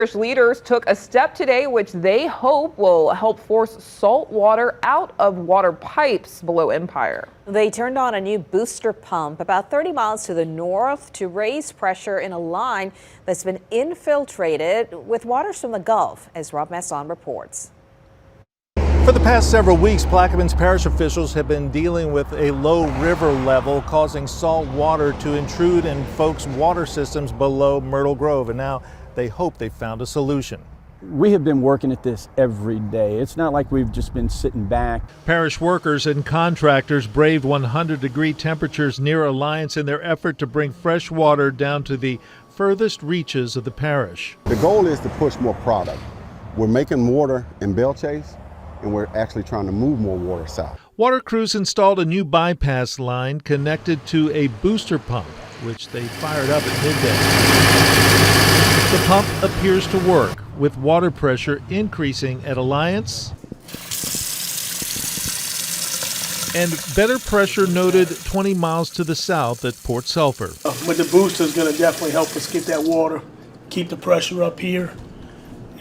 Leaders took a step today which they hope will help force salt water out of water pipes below Empire. They turned on a new booster pump about 30 miles to the north to raise pressure in a line that's been infiltrated with waters from the Gulf, as Rob Masson reports. For the past several weeks, Plaquemine Parish officials have been dealing with a low river level causing salt water to intrude in folks' water systems below Myrtle Grove, and now they hope they found a solution. We have been working at this every day. It's not like we've just been sitting back. Parish workers and contractors braved 100-degree temperatures near Alliance in their effort to bring fresh water down to the furthest reaches of the parish. The goal is to push more product. We're making water in Belle Chase, and we're actually trying to move more water south. Water crews installed a new bypass line connected to a booster pump, which they fired up at midday. The pump appears to work, with water pressure increasing at Alliance and better pressure noted 20 miles to the south at Port Sulphur. With the booster, it's going to definitely help us get that water, keep the pressure up here,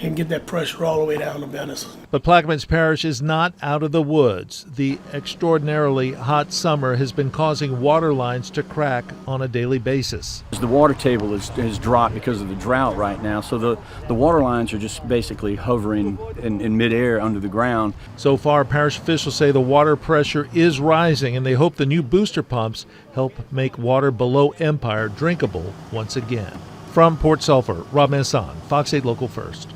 and get that pressure all the way down to Venice. But Plaquemine Parish is not out of the woods. The extraordinarily hot summer has been causing water lines to crack on a daily basis. The water table has dropped because of the drought right now, so the water lines are just basically hovering in midair under the ground. So far, parish officials say the water pressure is rising, and they hope the new booster pumps help make water below Empire drinkable once again. From Port Sulphur, Rob Masson, Fox 8 Local First.